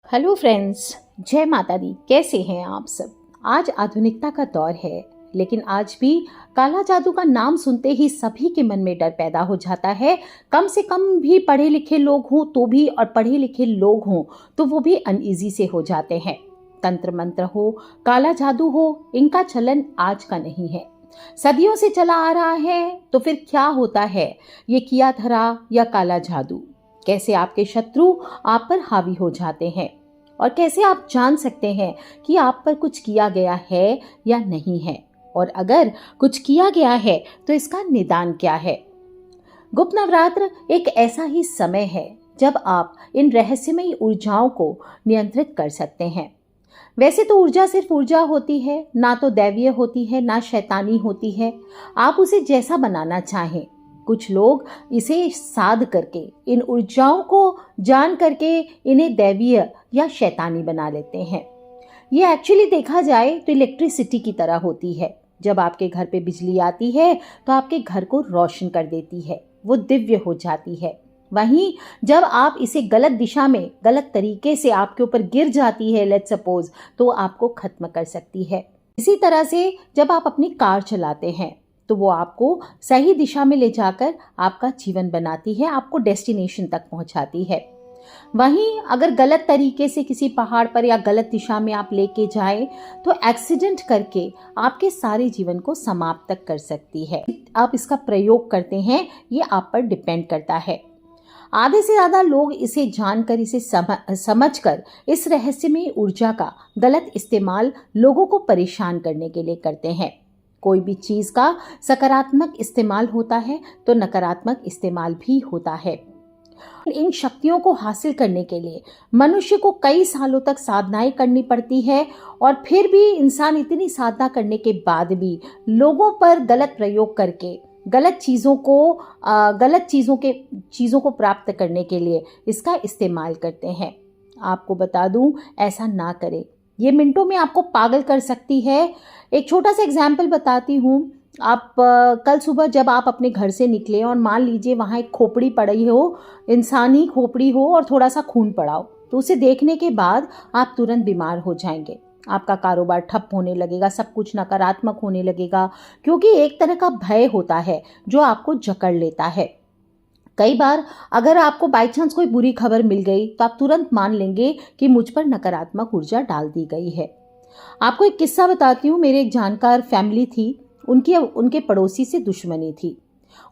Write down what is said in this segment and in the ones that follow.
Hello friends, जय माता दी। कैसे हैं आप सब। आज आधुनिकता का दौर है, लेकिन आज भी काला जादू का नाम सुनते ही सभी के मन में डर पैदा हो जाता है। कम से कम भी पढ़े लिखे लोग हों तो भी, और पढ़े लिखे लोग हों तो वो भी अनईजी से हो जाते हैं। तंत्र मंत्र हो, काला जादू हो, इनका चलन आज का नहीं है, सदियों से चला आ रहा है। तो फिर क्या होता है ये किया धरा या काला जादू? कैसे आपके शत्रु आप पर हावी हो जाते हैं, और कैसे आप जान सकते हैं कि आप पर कुछ किया गया है या नहीं है, और अगर कुछ किया गया है तो इसका निदान क्या है। गुप्त नवरात्र एक ऐसा ही समय है जब आप इन रहस्यमयी ऊर्जाओं को नियंत्रित कर सकते हैं। वैसे तो ऊर्जा सिर्फ ऊर्जा होती है, ना तो दैवीय होती है ना शैतानी होती है। आप उसे जैसा बनाना चाहें। कुछ लोग इसे साध करके, इन ऊर्जाओं को जान करके इन्हें दैवीय या शैतानी बना लेते हैं। ये एक्चुअली देखा जाए तो इलेक्ट्रिसिटी की तरह होती है। जब आपके घर पे बिजली आती है तो आपके घर को रोशन कर देती है, वो दिव्य हो जाती है। वहीं जब आप इसे गलत दिशा में, गलत तरीके से आपके ऊपर गिर जाती है, लेट्स सपोज, तो आपको खत्म कर सकती है। इसी तरह से जब आप अपनी कार चलाते हैं तो वो आपको सही दिशा में ले जाकर आपका जीवन बनाती है, आपको डेस्टिनेशन तक पहुंचाती है। वहीं अगर गलत तरीके से किसी पहाड़ पर या गलत दिशा में आप लेके जाए तो एक्सीडेंट करके आपके सारे जीवन को समाप्त तक कर सकती है। आप इसका प्रयोग करते हैं, ये आप पर डिपेंड करता है। आधे से ज़्यादा लोग इसे जानकर, इसे समझकर इस रहस्यमय ऊर्जा का गलत इस्तेमाल लोगों को परेशान करने के लिए करते हैं। कोई भी चीज़ का सकारात्मक इस्तेमाल होता है तो नकारात्मक इस्तेमाल भी होता है। इन शक्तियों को हासिल करने के लिए मनुष्य को कई सालों तक साधनाएं करनी पड़ती है, और फिर भी इंसान इतनी साधना करने के बाद भी लोगों पर गलत प्रयोग करके गलत चीज़ों को प्राप्त करने के लिए इसका इस्तेमाल करते हैं। आपको बता दूं, ऐसा ना करें, ये मिनटों में आपको पागल कर सकती है। एक छोटा सा एग्जाम्पल बताती हूँ। आप कल सुबह जब आप अपने घर से निकले और मान लीजिए वहाँ एक खोपड़ी पड़ी हो, इंसानी खोपड़ी हो, और थोड़ा सा खून पड़ा हो, तो उसे देखने के बाद आप तुरंत बीमार हो जाएंगे। आपका कारोबार ठप होने लगेगा, सब कुछ नकारात्मक होने लगेगा, क्योंकि एक तरह का भय होता है जो आपको जकड़ लेता है। कई बार अगर आपको बाई चांस कोई बुरी खबर मिल गई तो आप तुरंत मान लेंगे कि मुझ पर नकारात्मक ऊर्जा डाल दी गई है। आपको एक किस्सा बताती हूँ। मेरे एक जानकार फैमिली थी, उनके पड़ोसी से दुश्मनी थी।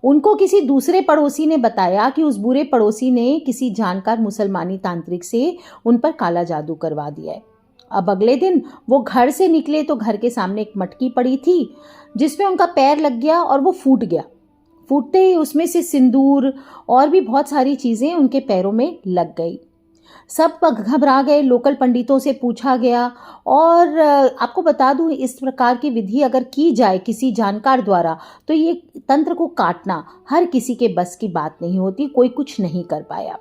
उनको किसी दूसरे पड़ोसी ने बताया कि उस बुरे पड़ोसी ने किसी जानकार मुसलमानी तांत्रिक से उन पर काला जादू करवा दिया है। अब अगले दिन वो घर से निकले तो घर के सामने एक मटकी पड़ी थी जिसमें उनका पैर लग गया और वो फूट गया। फूटते ही उसमें से सिंदूर और भी बहुत सारी चीज़ें उनके पैरों में लग गई। सब घबरा गए, लोकल पंडितों से पूछा गया। और आपको बता दूं, इस प्रकार की विधि अगर की जाए किसी जानकार द्वारा तो ये तंत्र को काटना हर किसी के बस की बात नहीं होती, कोई कुछ नहीं कर पाया।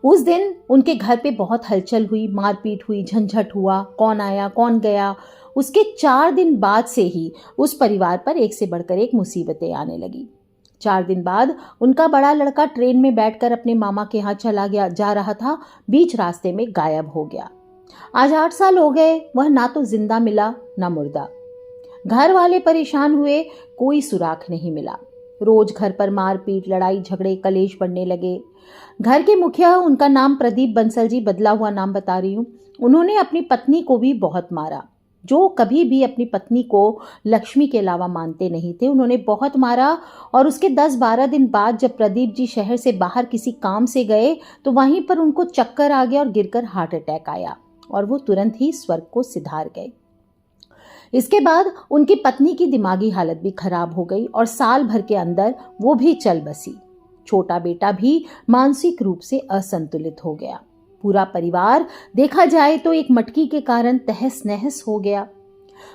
उस दिन उनके घर पे बहुत हलचल हुई, मारपीट हुई, झंझट हुआ, कौन आया कौन गया। उसके 4 दिन बाद से ही उस परिवार पर एक से बढ़कर एक मुसीबतें आने लगी। 4 दिन बाद उनका बड़ा लड़का ट्रेन में बैठकर अपने मामा के यहाँ जा रहा था, बीच रास्ते में गायब हो गया। आज 8 साल हो गए, वह ना तो जिंदा मिला ना मुर्दा। घर वाले परेशान हुए, कोई सुराग नहीं मिला। रोज घर पर मारपीट, लड़ाई झगड़े, कलेश बढ़ने लगे। घर के मुखिया, उनका नाम प्रदीप बंसल जी, बदला हुआ नाम बता रही हूँ, उन्होंने अपनी पत्नी को भी बहुत मारा। जो कभी भी अपनी पत्नी को लक्ष्मी के अलावा मानते नहीं थे, उन्होंने बहुत मारा। और उसके 10-12 दिन बाद जब प्रदीप जी शहर से बाहर किसी काम से गए तो वहीं पर उनको चक्कर आ गया और गिरकर हार्ट अटैक आया, और वो तुरंत ही स्वर्ग को सिधार गए। इसके बाद उनकी पत्नी की दिमागी हालत भी खराब हो गई और साल भर के अंदर वो भी चल बसी। छोटा बेटा भी मानसिक रूप से असंतुलित हो गया। पूरा परिवार देखा जाए तो एक मटकी के कारण तहस नहस हो गया।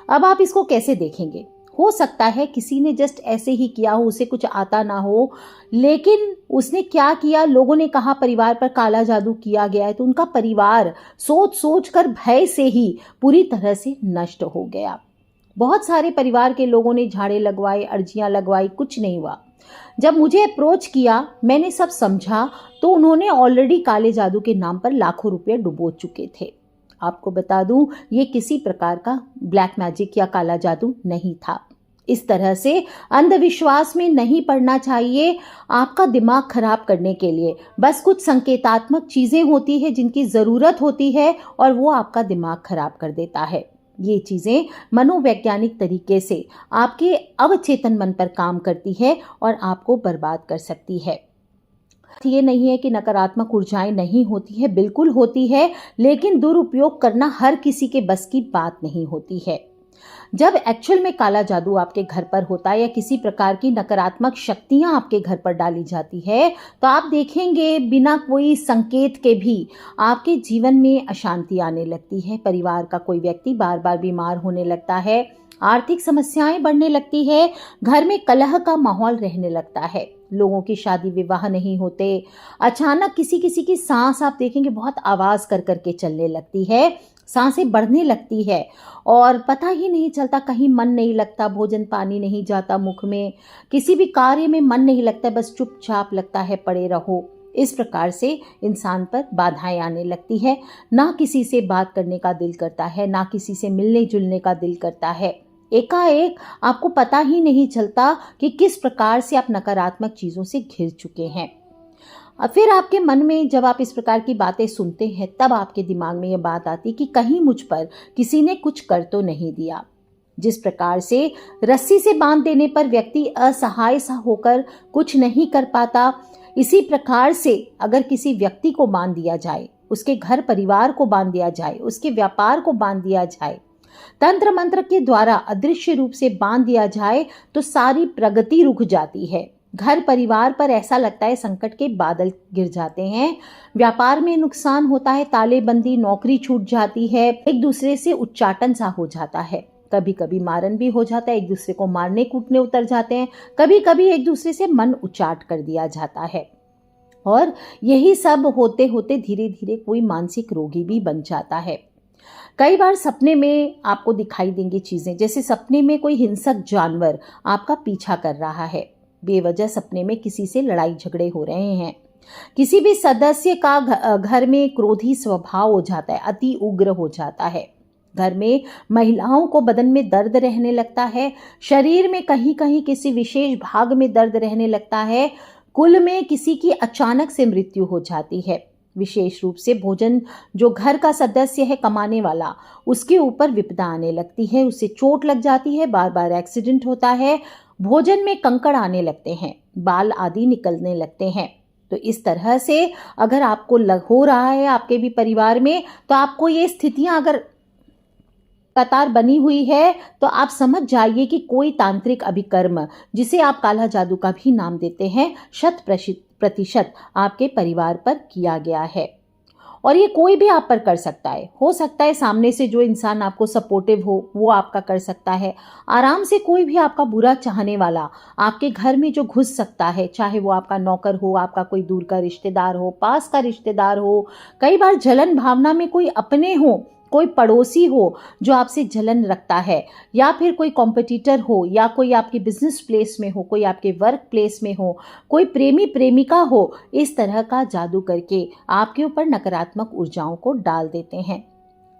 अब आप इसको कैसे देखेंगे? हो सकता है किसी ने जस्ट ऐसे ही किया हो, उसे कुछ आता ना हो, लेकिन उसने क्या किया, लोगों ने कहा परिवार पर काला जादू किया गया है, तो उनका परिवार सोच सोच कर भय से ही पूरी तरह से नष्ट हो गया। बहुत सारे परिवार के लोगों ने झाड़े लगवाए, अर्जियां लगवाई, कुछ नहीं हुआ। जब मुझे अप्रोच किया, मैंने सब समझा, तो उन्होंने ऑलरेडी काले जादू के नाम पर लाखों रुपए डुबो चुके थे। आपको बता दूं, ये किसी प्रकार का ब्लैक मैजिक या काला जादू नहीं था। इस तरह से अंधविश्वास में नहीं पड़ना चाहिए आपका दिमाग खराब करने के लिए। बस कुछ संकेतात्मक चीजें होती है जिनकी जरूरत होती है और वो आपका दिमाग खराब कर देता है। ये चीजें मनोवैज्ञानिक तरीके से आपके अवचेतन मन पर काम करती है और आपको बर्बाद कर सकती है। ये नहीं है कि नकारात्मक ऊर्जाएं नहीं होती है, बिल्कुल होती है, लेकिन दुरुपयोग करना हर किसी के बस की बात नहीं होती है। जब एक्चुअल में काला जादू आपके घर पर होता है या किसी प्रकार की नकारात्मक शक्तियां आपके घर पर डाली जाती है, तो आप देखेंगे बिना कोई संकेत के भी आपके जीवन में अशांति आने लगती है। परिवार का कोई व्यक्ति बार बार बीमार होने लगता है, आर्थिक समस्याएं बढ़ने लगती है, घर में कलह का माहौल रहने लगता है, लोगों की शादी विवाह नहीं होते, अचानक किसी किसी की सांस आप देखेंगे बहुत आवाज कर करके चलने लगती है, सांसें बढ़ने लगती है और पता ही नहीं चलता, कहीं मन नहीं लगता, भोजन पानी नहीं जाता मुख में, किसी भी कार्य में मन नहीं लगता, बस चुपचाप लगता है पड़े रहो। इस प्रकार से इंसान पर बाधाएं आने लगती है, ना किसी से बात करने का दिल करता है, ना किसी से मिलने जुलने का दिल करता है। एकाएक आपको पता ही नहीं चलता कि किस प्रकार से आप नकारात्मक चीजों से घिर चुके हैं। फिर आपके मन में जब आप इस प्रकार की बातें सुनते हैं, तब आपके दिमाग में यह बात आती कि कहीं मुझ पर किसी ने कुछ कर तो नहीं दिया। जिस प्रकार से रस्सी से बांध देने पर व्यक्ति असहाय सा होकर कुछ नहीं कर पाता, इसी प्रकार से अगर किसी व्यक्ति को बांध दिया जाए, उसके घर परिवार को बांध दिया जाए, उसके व्यापार को बांध दिया जाए, तंत्र मंत्र के द्वारा अदृश्य रूप से बांध दिया जाए, तो सारी प्रगति रुक जाती है। घर परिवार पर ऐसा लगता है संकट के बादल गिर जाते हैं, व्यापार में नुकसान होता है, तालेबंदी, नौकरी छूट जाती है, एक दूसरे से उच्चाटन सा हो जाता है, कभी कभी मारन भी हो जाता है, एक दूसरे को मारने कूटने उतर जाते हैं, कभी कभी एक दूसरे से मन उचाट कर दिया जाता है। और यही सब होते होते धीरे धीरे कोई मानसिक रोगी भी बन जाता है। कई बार सपने में आपको दिखाई देंगी चीजें, जैसे सपने में कोई हिंसक जानवर आपका पीछा कर रहा है, बेवजह सपने में किसी से लड़ाई झगड़े हो रहे हैं, किसी भी सदस्य का घर में क्रोधी स्वभाव हो जाता है, अति उग्र हो जाता है, घर में महिलाओं को बदन में दर्द रहने लगता है, शरीर में कहीं कहीं किसी विशेष भाग में दर्द रहने लगता है, कुल में किसी की अचानक से मृत्यु हो जाती है। विशेष रूप से भोजन जो घर का सदस्य है कमाने वाला, उसके ऊपर विपदा आने लगती है, उसे चोट लग जाती है, बार बार एक्सीडेंट होता है, भोजन में कंकड़ आने लगते हैं, बाल आदि निकलने लगते हैं। तो इस तरह से अगर आपको हो रहा है आपके भी परिवार में, तो आपको ये स्थितियां अगर कतार बनी हुई है, तो आप समझ जाइए कि कोई तांत्रिक अभिकर्म, जिसे आप काला जादू का भी नाम देते हैं, 100% आपके परिवार पर किया गया है। और ये कोई भी आप पर कर सकता है। हो सकता है सामने से जो इंसान आपको सपोर्टिव हो वो आपका कर सकता है, आराम से कोई भी आपका बुरा चाहने वाला आपके घर में जो घुस सकता है, चाहे वो आपका नौकर हो, आपका कोई दूर का रिश्तेदार हो, पास का रिश्तेदार हो, कई बार जलन भावना में कोई अपने हो, कोई पड़ोसी हो जो आपसे जलन रखता है, या फिर कोई कॉम्पिटिटर हो, या कोई आपके बिजनेस प्लेस में हो, कोई आपके वर्क प्लेस में हो, कोई प्रेमी प्रेमिका हो, इस तरह का जादू करके आपके ऊपर नकारात्मक ऊर्जाओं को डाल देते हैं।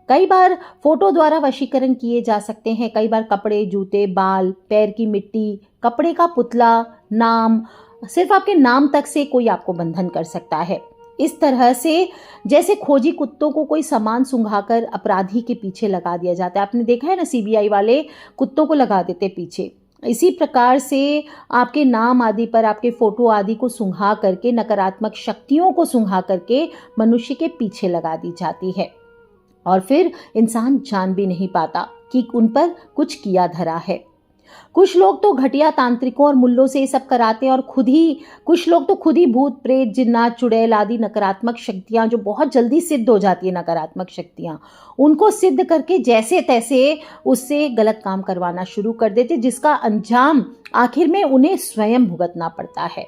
कई बार फोटो द्वारा वशीकरण किए जा सकते हैं, कई बार कपड़े, जूते, बाल, पैर की मिट्टी, कपड़े का पुतला, नाम, सिर्फ आपके नाम तक से कोई आपको बंधन कर सकता है। इस तरह से जैसे खोजी कुत्तों को कोई सामान सुंघाकर अपराधी के पीछे लगा दिया जाता है, आपने देखा है ना, सीबीआई वाले कुत्तों को लगा देते पीछे, इसी प्रकार से आपके नाम आदि पर आपके फोटो आदि को सुंघा करके, नकारात्मक शक्तियों को सुंघा करके मनुष्य के पीछे लगा दी जाती है, और फिर इंसान जान भी नहीं पाता कि उन पर कुछ किया धरा है। कुछ लोग तो घटिया तांत्रिकों और मुल्लों से ये सब कराते हैं, और कुछ लोग तो खुद ही भूत प्रेत, जिन्नात, चुड़ैल आदि नकारात्मक शक्तियां जो बहुत जल्दी सिद्ध हो जाती है, नकारात्मक शक्तियां, उनको सिद्ध करके जैसे तैसे उससे गलत काम करवाना शुरू कर देते, जिसका अंजाम आखिर में उन्हें स्वयं भुगतना पड़ता है।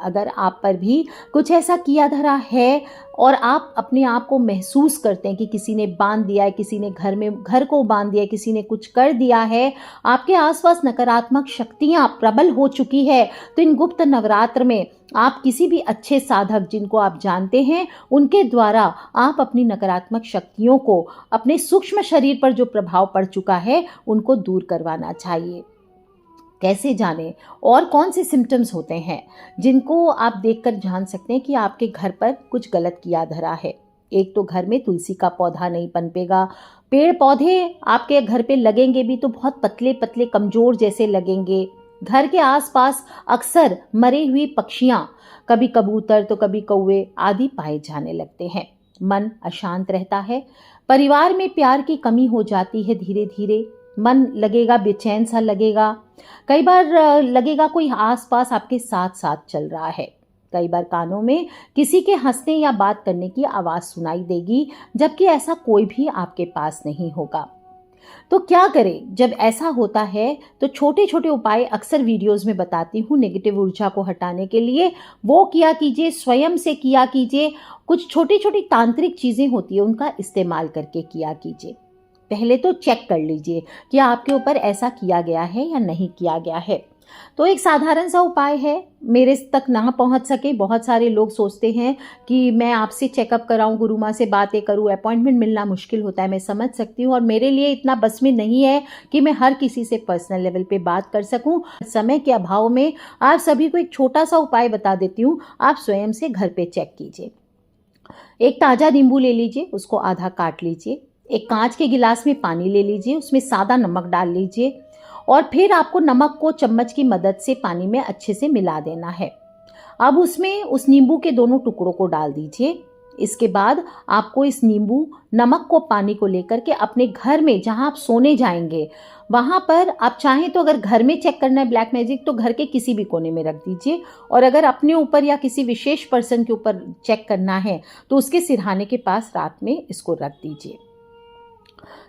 अगर आप पर भी कुछ ऐसा किया धरा है और आप अपने आप को महसूस करते हैं कि किसी ने बांध दिया है, किसी ने घर को बांध दिया है, किसी ने कुछ कर दिया है, आपके आसपास नकारात्मक शक्तियां प्रबल हो चुकी है, तो इन गुप्त नवरात्र में आप किसी भी अच्छे साधक जिनको आप जानते हैं उनके द्वारा आप अपनी नकारात्मक शक्तियों को, अपने सूक्ष्म शरीर पर जो प्रभाव पड़ चुका है उनको दूर करवाना चाहिए। कैसे जानें और कौन से सिम्टम्स होते हैं जिनको आप देखकर जान सकते हैं कि आपके घर पर कुछ गलत किया धरा है। एक तो घर में तुलसी का पौधा नहीं पनपेगा, पेड़ पौधे आपके घर पे लगेंगे भी तो बहुत पतले पतले कमजोर जैसे लगेंगे। घर के आसपास अक्सर मरे हुए पक्षियां, कभी कबूतर तो कभी कौवे आदि पाए जाने लगते हैं। मन अशांत रहता है, परिवार में प्यार की कमी हो जाती है, धीरे धीरे मन लगेगा बेचैन सा लगेगा, कई बार लगेगा कोई आसपास आपके साथ साथ चल रहा है। कई बार कानों में किसी के हंसने या बात करने की आवाज सुनाई देगी, जबकि ऐसा कोई भी आपके पास नहीं होगा। तो क्या करें जब ऐसा होता है? तो छोटे छोटे उपाय अक्सर वीडियोस में बताती हूँ नेगेटिव ऊर्जा को हटाने के लिए, वो किया कीजिए, स्वयं से किया कीजिए। कुछ छोटी छोटी तांत्रिक चीजें होती है उनका इस्तेमाल करके किया कीजिए। पहले तो चेक कर लीजिए कि आपके ऊपर ऐसा किया गया है या नहीं किया गया है। तो एक साधारण सा उपाय है, मेरे तक ना पहुंच सके, बहुत सारे लोग सोचते हैं कि मैं आपसे चेकअप कराऊं, गुरु माँ से बातें करूं, अपॉइंटमेंट मिलना मुश्किल होता है, मैं समझ सकती हूं, और मेरे लिए इतना बस में नहीं है कि मैं हर किसी से पर्सनल लेवल पे बात कर सकूं। समय के अभाव में आप सभी को एक छोटा सा उपाय बता देती हूँ, आप स्वयं से घर पे चेक कीजिए। एक ताज़ा नींबू ले लीजिए, उसको आधा काट लीजिए, एक कांच के गिलास में पानी ले लीजिए, उसमें सादा नमक डाल लीजिए और फिर आपको नमक को चम्मच की मदद से पानी में अच्छे से मिला देना है। अब उसमें उस नींबू के दोनों टुकड़ों को डाल दीजिए। इसके बाद आपको इस नींबू नमक को पानी को लेकर के अपने घर में जहां आप सोने जाएंगे वहां पर, आप चाहें तो अगर घर में चेक करना है ब्लैक मैजिक तो घर के किसी भी कोने में रख दीजिए, और अगर अपने ऊपर या किसी विशेष पर्सन के ऊपर चेक करना है तो उसके सिरहाने के पास रात में इसको रख दीजिए।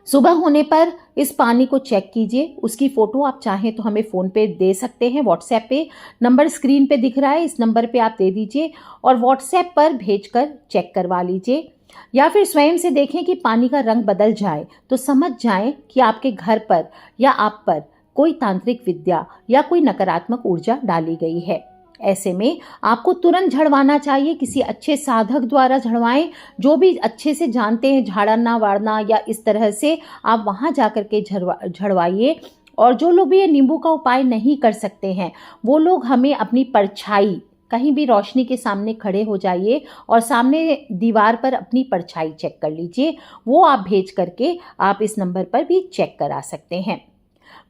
सुबह होने पर इस पानी को चेक कीजिए, उसकी फोटो आप चाहें तो हमें फ़ोन पे दे सकते हैं, व्हाट्सएप पे नंबर स्क्रीन पे दिख रहा है, इस नंबर पे आप दे दीजिए और व्हाट्सएप पर भेजकर चेक करवा लीजिए। या फिर स्वयं से देखें कि पानी का रंग बदल जाए तो समझ जाएं कि आपके घर पर या आप पर कोई तांत्रिक विद्या या कोई नकारात्मक ऊर्जा डाली गई है। ऐसे में आपको तुरंत झड़वाना चाहिए, किसी अच्छे साधक द्वारा झड़वाएं, जो भी अच्छे से जानते हैं झाड़ना वाड़ना या इस तरह से, आप वहां जाकर के झड़वाइए। और जो लोग भी ये नींबू का उपाय नहीं कर सकते हैं वो लोग हमें अपनी परछाई, कहीं भी रोशनी के सामने खड़े हो जाइए और सामने दीवार पर अपनी परछाई चेक कर लीजिए, वो आप भेज करके आप इस नंबर पर भी चेक करा सकते हैं।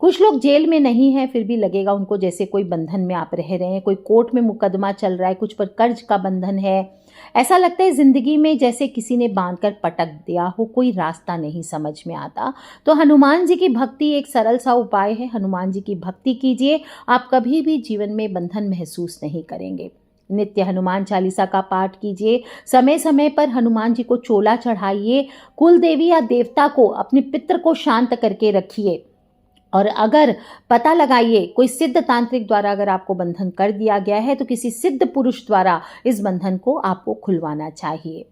कुछ लोग जेल में नहीं हैं फिर भी लगेगा उनको जैसे कोई बंधन में आप रह रहे हैं, कोई कोर्ट में मुकदमा चल रहा है, कुछ पर कर्ज का बंधन है, ऐसा लगता है जिंदगी में जैसे किसी ने बांधकर पटक दिया हो, कोई रास्ता नहीं समझ में आता। तो हनुमान जी की भक्ति एक सरल सा उपाय है, हनुमान जी की भक्ति कीजिए, आप कभी भी जीवन में बंधन महसूस नहीं करेंगे। नित्य हनुमान चालीसा का पाठ कीजिए, समय समय पर हनुमान जी को चोला चढ़ाइए, कुल देवी या देवता को, अपने पितृ को शांत करके रखिए। और अगर पता लगाइए कोई सिद्ध तांत्रिक द्वारा अगर आपको बंधन कर दिया गया है तो किसी सिद्ध पुरुष द्वारा इस बंधन को आपको खुलवाना चाहिए।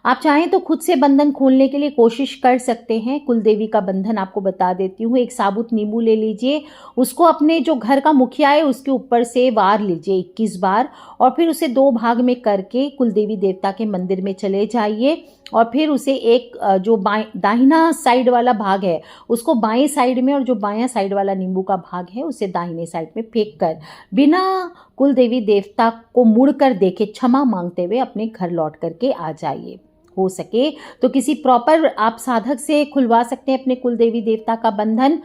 आप चाहें तो खुद से बंधन खोलने के लिए कोशिश कर सकते हैं। कुलदेवी का बंधन आपको बता देती हूँ, एक साबुत नींबू ले लीजिए, उसको अपने जो घर का मुखिया है उसके ऊपर से वार लीजिए 21 बार, और फिर उसे 2 भाग में करके कुलदेवी देवता के मंदिर में चले जाइए और फिर उसे एक जो दाहिना साइड वाला भाग है उसको बाएं साइड में और जो बायां साइड वाला नींबू का भाग है उसे दाहिने साइड में फेंक कर बिना कुलदेवी देवता को मुड़कर देखे क्षमा मांगते हुए अपने घर लौट करके आ जाइए। हो सके तो किसी प्रॉपर आप साधक से खुलवा सकते हैं अपने कुलदेवी देवता का बंधन।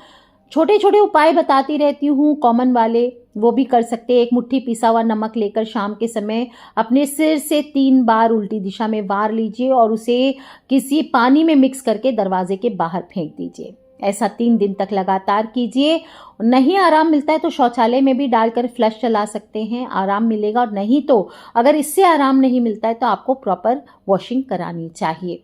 छोटे छोटे उपाय बताती रहती हूँ, कॉमन वाले वो भी कर सकते हैं। एक मुट्ठी पिसा हुआ नमक लेकर शाम के समय अपने सिर से 3 बार उल्टी दिशा में वार लीजिए और उसे किसी पानी में मिक्स करके दरवाजे के बाहर फेंक दीजिए। ऐसा 3 दिन तक लगातार कीजिए। नहीं आराम मिलता है तो शौचालय में भी डालकर फ्लश चला सकते हैं, आराम मिलेगा। और नहीं तो अगर इससे आराम नहीं मिलता है तो आपको प्रॉपर वॉशिंग करानी चाहिए।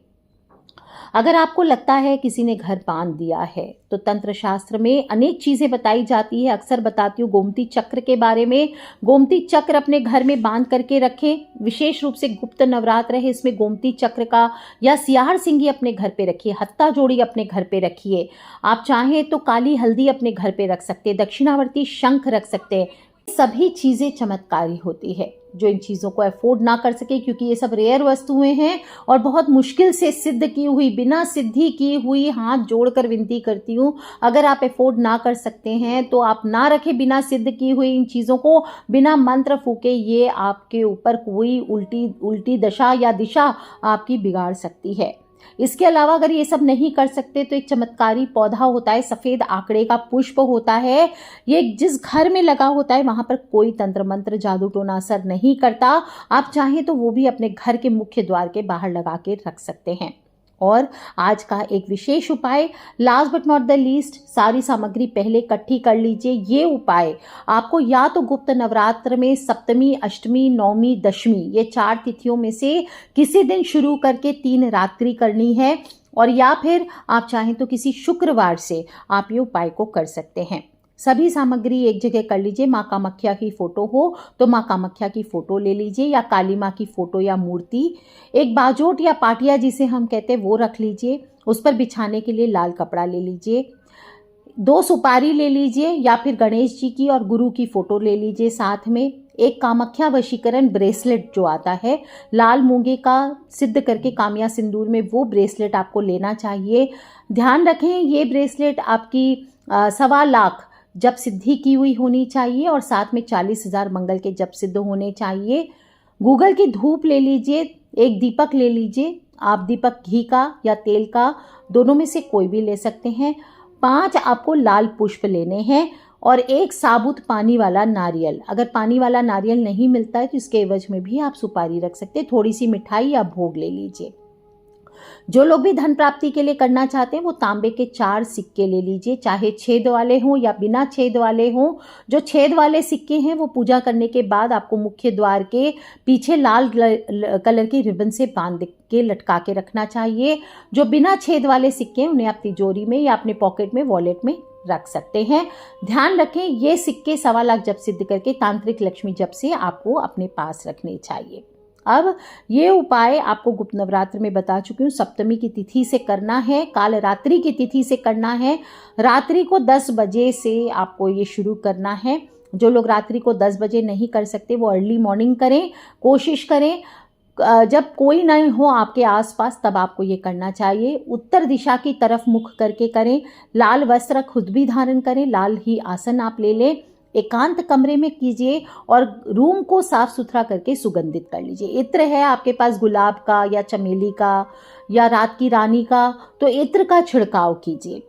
अगर आपको लगता है किसी ने घर बांध दिया है तो तंत्र शास्त्र में अनेक चीज़ें बताई जाती है। अक्सर बताती हूँ गोमती चक्र के बारे में। गोमती चक्र अपने घर में बांध करके रखें, विशेष रूप से गुप्त नवरात्र है इसमें गोमती चक्र का, या सियार सिंगी अपने घर पे रखिए, हत्ता जोड़ी अपने घर पे रखिए। आप चाहें तो काली हल्दी अपने घर पे रख सकते हैं, दक्षिणावर्ती शंख रख सकते हैं। सभी चीज़ें चमत्कारी होती है। जो इन चीज़ों को अफोर्ड ना कर सके, क्योंकि ये सब रेयर वस्तुएं हैं और बहुत मुश्किल से सिद्ध की हुई, बिना सिद्धि की हुई, हाथ जोड़कर विनती करती हूँ, अगर आप अफोर्ड ना कर सकते हैं तो आप ना रखें बिना सिद्ध की हुई इन चीज़ों को, बिना मंत्र फूके। ये आपके ऊपर कोई उल्टी दशा या दिशा आपकी बिगाड़ सकती है। इसके अलावा अगर ये सब नहीं कर सकते तो एक चमत्कारी पौधा होता है, सफ़ेद आंकड़े का पुष्प होता है। ये जिस घर में लगा होता है वहाँ पर कोई तंत्र मंत्र जादू टोना असर नहीं करता। आप चाहें तो वो भी अपने घर के मुख्य द्वार के बाहर लगा के रख सकते हैं। और आज का एक विशेष उपाय, last but not the least, सारी सामग्री पहले इकट्ठी कर लीजिए। ये उपाय आपको या तो गुप्त नवरात्र में सप्तमी, अष्टमी, नवमी, दशमी, ये 4 तिथियों में से किसी दिन शुरू करके 3 रात्रि करनी है, और या फिर आप चाहें तो किसी शुक्रवार से आप ये उपाय को कर सकते हैं। सभी सामग्री एक जगह कर लीजिए। माँ कामाख्या की फ़ोटो हो तो माँ कामाख्या की फ़ोटो ले लीजिए, या काली माँ की फ़ोटो या मूर्ति। एक बाजोट या पाटिया जिसे हम कहते हैं वो रख लीजिए। उस पर बिछाने के लिए लाल कपड़ा ले लीजिए। 2 सुपारी ले लीजिए, या फिर गणेश जी की और गुरु की फ़ोटो ले लीजिए साथ में। एक कामाख्या वशीकरण ब्रेसलेट जो आता है लाल मूंगे का सिद्ध करके कामिया सिंदूर में, वो ब्रेसलेट आपको लेना चाहिए। ध्यान रखें ये ब्रेसलेट आपकी 1.25 लाख जप सिद्धि की हुई होनी चाहिए, और साथ में 40,000 मंगल के जप सिद्ध होने चाहिए। गूगल की धूप ले लीजिए, एक दीपक ले लीजिए। आप दीपक घी का या तेल का, दोनों में से कोई भी ले सकते हैं। 5 आपको लाल पुष्प लेने हैं, और एक साबुत पानी वाला नारियल। अगर पानी वाला नारियल नहीं मिलता है तो इसके एवज में भी आप सुपारी रख सकते हैं। थोड़ी सी मिठाई या भोग ले लीजिए। जो लोग भी धन प्राप्ति के लिए करना चाहते हैं वो तांबे के 4 सिक्के ले लीजिए, चाहे छेद वाले हों या बिना छेद वाले हों। जो छेद वाले सिक्के हैं वो पूजा करने के बाद आपको मुख्य द्वार के पीछे लाल कलर की रिबन से बांध के लटका के रखना चाहिए। जो बिना छेद वाले सिक्के हैं उन्हें आप तिजोरी में या अपने पॉकेट में, वॉलेट में रख सकते हैं। ध्यान रखें ये सिक्के 1.25 लाख जप सिद्ध करके तांत्रिक लक्ष्मी जप से आपको अपने पास रखने चाहिए। अब ये उपाय आपको गुप्त नवरात्र में बता चुकी हूँ। सप्तमी की तिथि से करना है, काल रात्रि की तिथि से करना है। रात्रि को 10 बजे से आपको ये शुरू करना है। जो लोग रात्रि को 10 बजे नहीं कर सकते वो अर्ली मॉर्निंग करें, कोशिश करें जब कोई नहीं हो आपके आसपास, तब आपको ये करना चाहिए। उत्तर दिशा की तरफ मुख करके करें। लाल वस्त्र खुद भी धारण करें, लाल ही आसन आप ले लें। एकांत कमरे में कीजिए और रूम को साफ सुथरा करके सुगंधित कर लीजिए। इत्र है आपके पास गुलाब का या चमेली का या रात की रानी का, तो इत्र का छिड़काव कीजिए।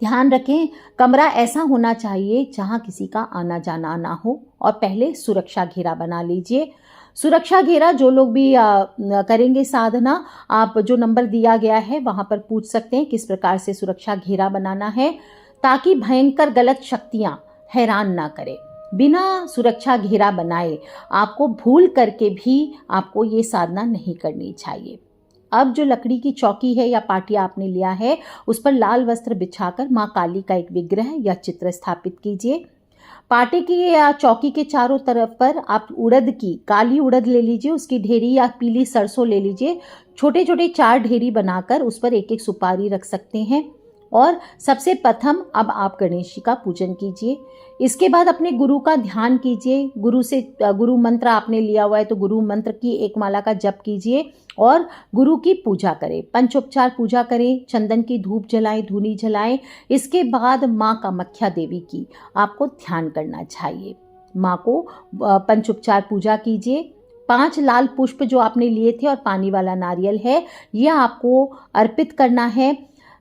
ध्यान रखें कमरा ऐसा होना चाहिए जहां किसी का आना जाना ना हो, और पहले सुरक्षा घेरा बना लीजिए। सुरक्षा घेरा जो लोग भी करेंगे साधना, आप जो नंबर दिया गया है वहां पर पूछ सकते हैं किस प्रकार से सुरक्षा घेरा बनाना है, ताकि भयंकर गलत शक्तियां हैरान ना करें। बिना सुरक्षा घेरा बनाए आपको भूल करके भी आपको ये साधना नहीं करनी चाहिए। अब जो लकड़ी की चौकी है या पाटिया आपने लिया है, उस पर लाल वस्त्र बिछाकर माँ काली का एक विग्रह या चित्र स्थापित कीजिए। पाटे की या चौकी के चारों तरफ पर आप उड़द की, काली उड़द ले लीजिए, उसकी ढेरी, या पीली सरसों ले लीजिए। छोटे छोटे 4 ढेरी बनाकर उस पर एक एक सुपारी रख सकते हैं। और सबसे प्रथम अब आप गणेश जी का पूजन कीजिए। इसके बाद अपने गुरु का ध्यान कीजिए। गुरु मंत्र आपने लिया हुआ है तो गुरु मंत्र की एक माला का जप कीजिए और गुरु की पूजा करें, पंचोपचार पूजा करें, चंदन की धूप जलाएं, धूनी जलाएं। इसके बाद माँ कामाख्या देवी की आपको ध्यान करना चाहिए। माँ को पंचोपचार पूजा कीजिए। 5 लाल पुष्प जो आपने लिए थे और पानी वाला नारियल है, यह आपको अर्पित करना है।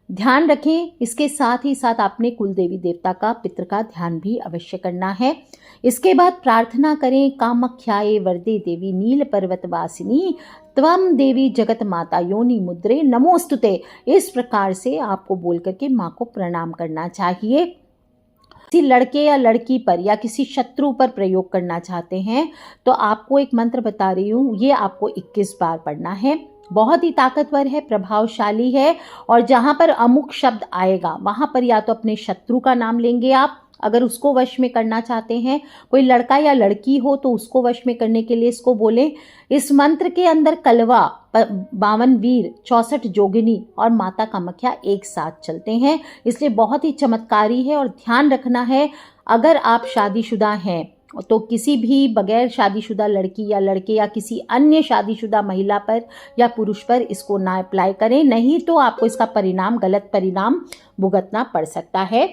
ध्यान रखें इसके साथ ही साथ आपने कुल देवी देवता का, पितृ का ध्यान भी अवश्य करना है। इसके बाद प्रार्थना करें, कामाख्याये वरदे देवी नील पर्वत वासिनी त्वम देवी जगत माता योनि मुद्रे नमोस्तुते। इस प्रकार से आपको बोल करके माँ को प्रणाम करना चाहिए। किसी लड़के या लड़की पर या किसी शत्रु पर प्रयोग करना चाहते हैं तो आपको एक मंत्र बता रही हूँ, ये आपको 21 बार पढ़ना है। बहुत ही ताकतवर है, प्रभावशाली है। और जहाँ पर अमुक शब्द आएगा वहाँ पर या तो अपने शत्रु का नाम लेंगे आप, अगर उसको वश में करना चाहते हैं। कोई लड़का या लड़की हो तो उसको वश में करने के लिए इसको बोलें। इस मंत्र के अंदर कलवा, 52 वीर, 64 जोगिनी और माता कामाख्या एक साथ चलते हैं, इसलिए बहुत ही चमत्कारी है। और ध्यान रखना है, अगर आप शादीशुदा हैं तो किसी भी बगैर शादीशुदा लड़की या लड़के या किसी अन्य शादीशुदा महिला पर या पुरुष पर इसको ना अप्लाई करें, नहीं तो आपको इसका परिणाम, गलत परिणाम भुगतना पड़ सकता है।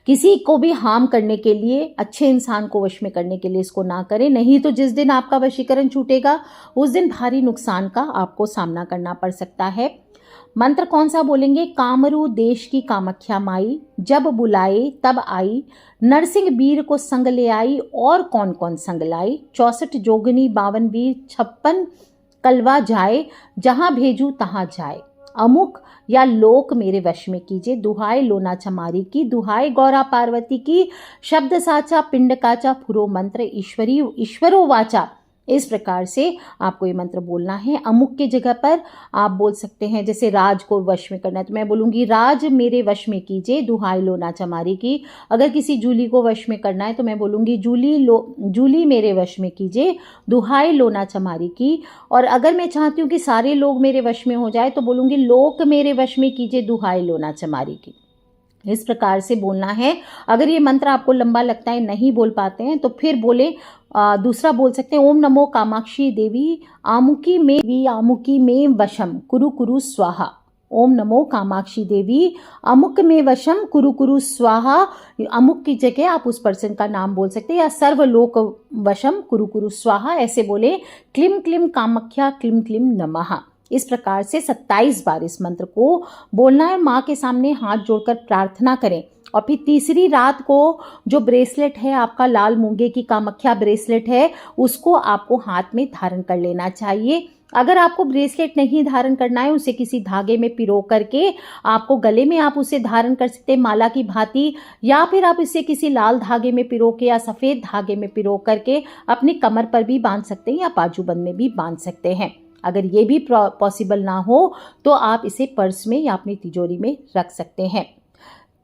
किसी को भी हार्म करने के लिए, अच्छे इंसान को वश में करने के लिए इसको ना करें, नहीं तो जिस दिन आपका वशीकरण छूटेगा उस दिन भारी नुकसान का आपको सामना करना पड़ सकता है। मंत्र कौन सा बोलेंगे? कामरू देश की कामाख्या माई, जब बुलाए तब आई, नरसिंह वीर को संग ले आई, और कौन कौन संग लाई, 64 जोगनी 52 वीर, 56 कलवा जाए, जहां भेजू तहां जाए, अमुक या लोक मेरे वश में कीजिए, दुहाई लोना चमारी की, दुहाई गौरा पार्वती की, शब्द साचा पिंड काचा, फुरो मंत्र ईश्वरो वाचा। इस प्रकार से आपको ये मंत्र बोलना है। अमुक के जगह पर आप बोल सकते हैं, जैसे राज को वश में करना है तो मैं बोलूँगी राज मेरे वश में कीजिए, दुहाई लोना चमारी की। अगर किसी जूली को वश में करना है तो मैं बोलूँगी जूली मेरे वश में कीजिए, दुहाई लोना चमारी की। और अगर मैं चाहती हूँ कि सारे लोग मेरे वश में हो जाए तो बोलूँगी लोक मेरे वश में कीजिए, दुहाई लोना चमारी की। इस प्रकार से बोलना है। अगर ये मंत्र आपको लंबा लगता है, नहीं बोल पाते हैं, तो फिर बोले दूसरा बोल सकते हैं, ओम नमो कामाक्षी देवी आमुकी में वशम कुरु कुरु स्वाहा। ओम नमो कामाक्षी देवी अमुक में वशम कुरु कुरु स्वाहा। अमुक की जगह आप उस पर्सन का नाम बोल सकते हैं, या सर्वलोक वशम कुरु कुरु स्वाहा ऐसे बोले। क्लीम क्लीम कामाख्या क्लीम क्लीम नमः। इस प्रकार से 27 बार इस मंत्र को बोलना है। माँ के सामने हाथ जोड़कर प्रार्थना करें। और फिर तीसरी रात को जो ब्रेसलेट है आपका, लाल मूंगे की कामाख्या ब्रेसलेट है, उसको आपको हाथ में धारण कर लेना चाहिए। अगर आपको ब्रेसलेट नहीं धारण करना है, उसे किसी धागे में पिरो करके आपको गले में आप उसे धारण कर सकते हैं माला की भांति, या फिर आप इसे किसी लाल धागे में पिरो के या सफ़ेद धागे में पिरो करके अपनी कमर पर भी बांध सकते हैं या बाजूबंद में भी बांध सकते हैं। अगर ये भी पॉसिबल ना हो तो आप इसे पर्स में या अपनी तिजोरी में रख सकते हैं।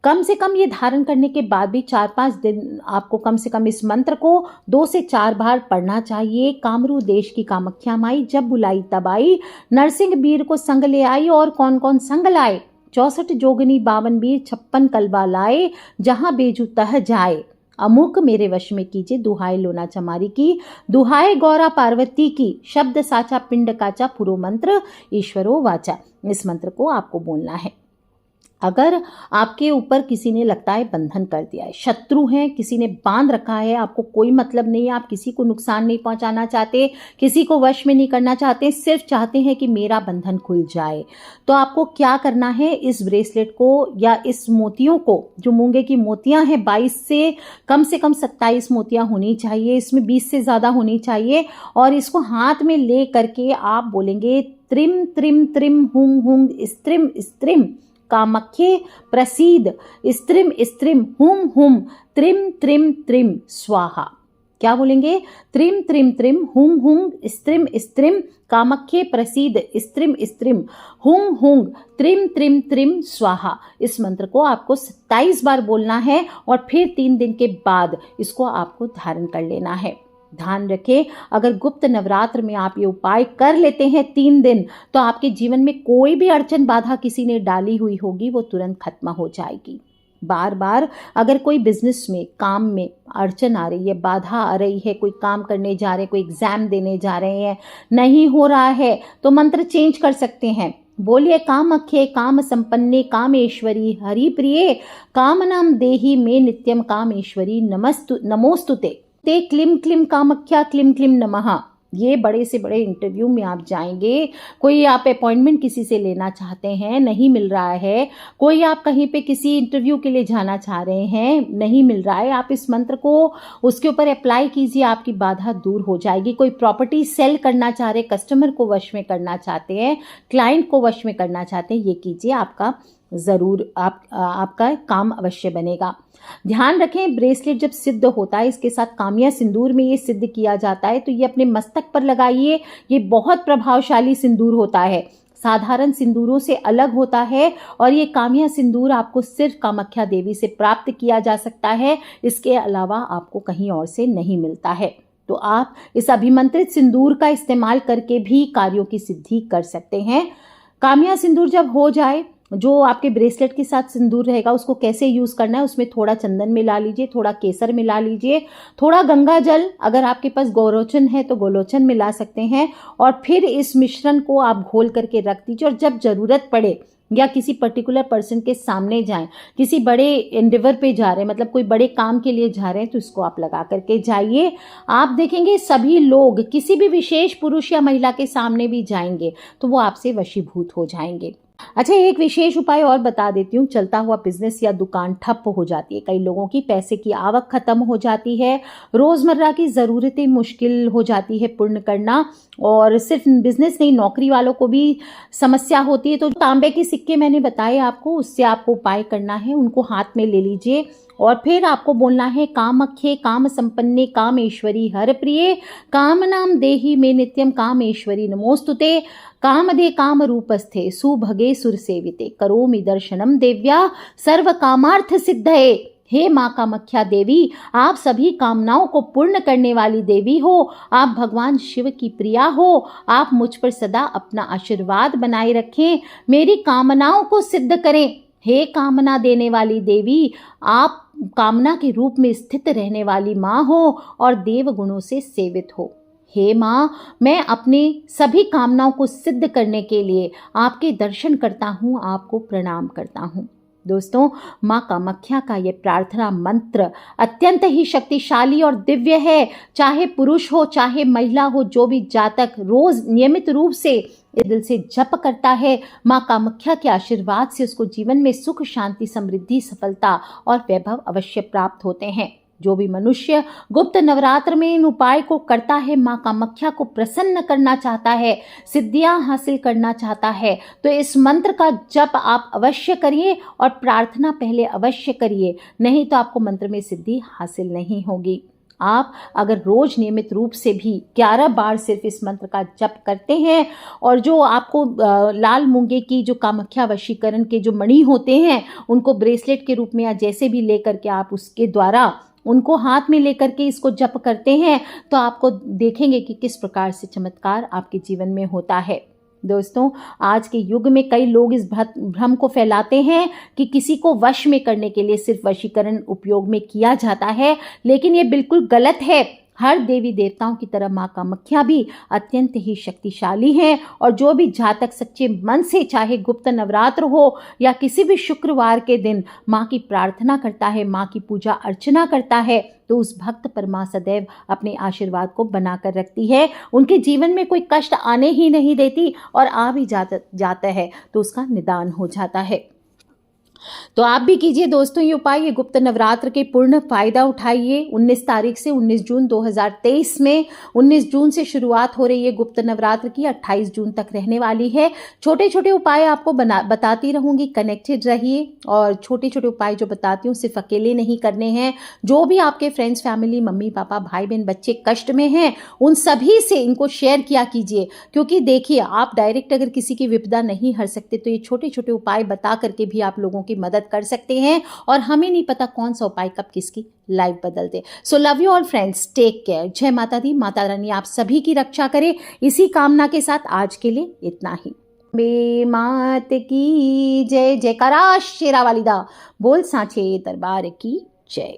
कम से कम ये धारण करने के बाद भी 4-5 दिन आपको कम से कम इस मंत्र को 2 से 4 बार पढ़ना चाहिए। कामरू देश की कामाख्या माई, जब बुलाई तब आई, नरसिंह वीर को संग ले आई, और कौन कौन संग लाए, 64 जोगनी 52 वीर, 56 कलवा लाए, जहां बेजू तह जाए, अमुक मेरे वश में कीजिए, दुहाई लोना चमारी की, दुहाई गौरा पार्वती की, शब्द साचा पिंड काचा, पुरो मंत्र ईश्वरो वाचा। इस मंत्र को आपको बोलना है। अगर आपके ऊपर किसी ने लगता है बंधन कर दिया है, शत्रु हैं, किसी ने बांध रखा है, आपको कोई मतलब नहीं है, आप किसी को नुकसान नहीं पहुंचाना चाहते, किसी को वश में नहीं करना चाहते, सिर्फ चाहते हैं कि मेरा बंधन खुल जाए, तो आपको क्या करना है, इस ब्रेसलेट को या इस मोतियों को, जो मूंगे की मोतियां हैं 22 से कम 27 मोतियां होनी चाहिए, इसमें 20 से ज़्यादा होनी चाहिए, और इसको हाथ में ले करके आप बोलेंगे त्रिम त्रिम त्रिम हुंग हुंग स्त्रिम स्त्रिम कामाख्ये प्रसीद स्त्रिम स्त्रिम हुम हुम त्रिम त्रिम त्रिम स्वाहा। क्या बोलेंगे? त्रिम त्रिम त्रिम हुम हुंग स्त्रिम स्त्रिम कामाख्ये प्रसीद स्त्रिम स्त्रिम हुंग हुंग त्रिम त्रिम त्रिम स्वाहा। इस मंत्र को आपको 27 बार बोलना है और फिर 3 दिन के बाद इसको आपको धारण कर लेना है। ध्यान रखें, अगर गुप्त नवरात्र में आप ये उपाय कर लेते हैं 3 दिन, तो आपके जीवन में कोई भी अड़चन बाधा किसी ने डाली हुई होगी वो तुरंत खत्म हो जाएगी। बार बार अगर कोई बिजनेस में, काम में अड़चन आ रही है, बाधा आ रही है, कोई काम करने जा रहे हैं, कोई एग्जाम देने जा रहे हैं, नहीं हो रहा है, तो मंत्र चेंज कर सकते हैं। बोलिए कामाख्ये काम संपन्ने कामेश्वरी हरिप्रिये कामनाम देहि में नित्यम कामेश्वरी नमोस्तुते ते क्लीम क्लीम कामाख्या क्लीम क्लीम नमः। ये बड़े से बड़े इंटरव्यू में आप जाएंगे, कोई आप अपॉइंटमेंट किसी से लेना चाहते हैं, नहीं मिल रहा है, कोई आप कहीं पे किसी इंटरव्यू के लिए जाना चाह रहे हैं, नहीं मिल रहा है, आप इस मंत्र को उसके ऊपर अप्लाई कीजिए, आपकी बाधा दूर हो जाएगी। कोई प्रॉपर्टी सेल करना चाह रहे, कस्टमर को वश में करना चाहते हैं, क्लाइंट को वश में करना चाहते हैं, ये कीजिए, आपका ज़रूर आपका काम अवश्य बनेगा। ध्यान रखें, ब्रेसलेट जब सिद्ध होता है, इसके साथ कामिया सिंदूर में ये सिद्ध किया जाता है, तो ये अपने मस्तक पर लगाइए। ये बहुत प्रभावशाली सिंदूर होता है, साधारण सिंदूरों से अलग होता है और ये कामिया सिंदूर आपको सिर्फ कामाख्या देवी से प्राप्त किया जा सकता है, इसके अलावा आपको कहीं और से नहीं मिलता है। तो आप इस अभिमंत्रित सिंदूर का इस्तेमाल करके भी कार्यों की सिद्धि कर सकते हैं। कामिया सिंदूर जब हो जाए, जो आपके ब्रेसलेट के साथ सिंदूर रहेगा उसको कैसे यूज़ करना है, उसमें थोड़ा चंदन मिला लीजिए, थोड़ा केसर मिला लीजिए, थोड़ा गंगा जल, अगर आपके पास गोलोचन है तो गोलोचन मिला सकते हैं, और फिर इस मिश्रण को आप घोल करके रख दीजिए। और जब ज़रूरत पड़े या किसी पर्टिकुलर पर्सन के सामने जाएं, किसी बड़े एंडेवर पे जा रहे हैं, मतलब कोई बड़े काम के लिए जा रहे हैं, तो इसको आप लगा करके जाइए। आप देखेंगे सभी लोग किसी भी विशेष पुरुष या महिला के सामने भी जाएंगे तो वो आपसे वशीभूत हो जाएंगे। अच्छा, एक विशेष उपाय और बता देती हूँ। चलता हुआ बिजनेस या दुकान ठप हो जाती है, कई लोगों की पैसे की आवक खत्म हो जाती है, रोजमर्रा की ज़रूरतें मुश्किल हो जाती है पूर्ण करना, और सिर्फ बिजनेस नहीं, नौकरी वालों को भी समस्या होती है। तो तांबे के सिक्के मैंने बताए आपको, उससे आपको उपाय करना है, उनको हाथ में ले लीजिए और फिर आपको बोलना है, कामख्ये काम संपन्ने कामेश्वरी हर प्रिये कामनाम देहि मे नित्यम कामेश्वरी नमोस्तुते कामदे काम रूपस्थे सुभगे सुरसेविते करोमि दर्शनम देव्या सर्व कामार्थ सिद्धये। हे माँ कामाख्या देवी, आप सभी कामनाओं को पूर्ण करने वाली देवी हो, आप भगवान शिव की प्रिया हो, आप मुझ पर सदा अपना आशीर्वाद बनाए रखें, मेरी कामनाओं को सिद्ध करें। हे कामना देने वाली देवी, आप कामना के रूप में स्थित रहने वाली माँ हो और देव गुणों से सेवित हो। हे माँ, मैं अपने सभी कामनाओं को सिद्ध करने के लिए आपके दर्शन करता हूँ, आपको प्रणाम करता हूँ। दोस्तों, माँ कामाख्या का ये प्रार्थना मंत्र अत्यंत ही शक्तिशाली और दिव्य है। चाहे पुरुष हो चाहे महिला हो, जो भी जातक रोज नियमित रूप से दिल से जप करता है, माँ कामाख्या के आशीर्वाद से उसको जीवन में सुख, शांति, समृद्धि, सफलता और वैभव अवश्य प्राप्त होते हैं। जो भी मनुष्य गुप्त नवरात्र में इन उपाय को करता है, माँ कामाख्या को प्रसन्न करना चाहता है, सिद्धियां हासिल करना चाहता है, तो इस मंत्र का जप आप अवश्य करिए और प्रार्थना पहले अवश्य करिए, नहीं तो आपको मंत्र में सिद्धि हासिल नहीं होगी। आप अगर रोज नियमित रूप से भी 11 बार सिर्फ इस मंत्र का जप करते हैं, और जो आपको लाल मूंगे की जो कामाख्या वशीकरण के जो मणि होते हैं, उनको ब्रेसलेट के रूप में या जैसे भी लेकर के आप उसके द्वारा उनको हाथ में लेकर के इसको जप करते हैं, तो आपको देखेंगे कि किस प्रकार से चमत्कार आपके जीवन में होता है। दोस्तों, आज के युग में कई लोग इस भ्रम को फैलाते हैं कि किसी को वश में करने के लिए सिर्फ वशीकरण उपयोग में किया जाता है, लेकिन ये बिल्कुल गलत है। हर देवी देवताओं की तरह माँ कामाख्या भी अत्यंत ही शक्तिशाली हैं, और जो भी जातक सच्चे मन से, चाहे गुप्त नवरात्र हो या किसी भी शुक्रवार के दिन माँ की प्रार्थना करता है, माँ की पूजा अर्चना करता है, तो उस भक्त पर माँ सदैव अपने आशीर्वाद को बनाकर रखती है। उनके जीवन में कोई कष्ट आने ही नहीं देती, और आ भी जाता है तो उसका निदान हो जाता है। तो आप भी कीजिए दोस्तों ये उपाय, ये गुप्त नवरात्र के पूर्ण फायदा उठाइए। 19 तारीख से 19 जून 2023 में 19 जून से शुरुआत हो रही है गुप्त नवरात्र की, 28 जून तक रहने वाली है। छोटे छोटे उपाय आपको बताती रहूंगी, कनेक्टेड रहिए। और छोटे छोटे उपाय जो बताती हूँ सिर्फ अकेले नहीं करने हैं, जो भी आपके फ्रेंड्स, फैमिली, मम्मी पापा, भाई बहन, बच्चे कष्ट में हैं, उन सभी से इनको शेयर किया कीजिए। क्योंकि देखिए, आप डायरेक्ट अगर किसी की विपदा नहीं हर सकते, तो ये छोटे छोटे उपाय बता करके भी आप लोगों की मदद कर सकते हैं, और हमें नहीं पता कौन सा उपाय कब किसकी लाइफ बदल दे। So love you all friends, take care. जय माता दी, माता रानी आप सभी की रक्षा करे, इसी कामना के साथ आज के लिए इतना ही। बे मात की जय, जयकारा शेरा वालिदा, बोल सांचे दरबार की जय।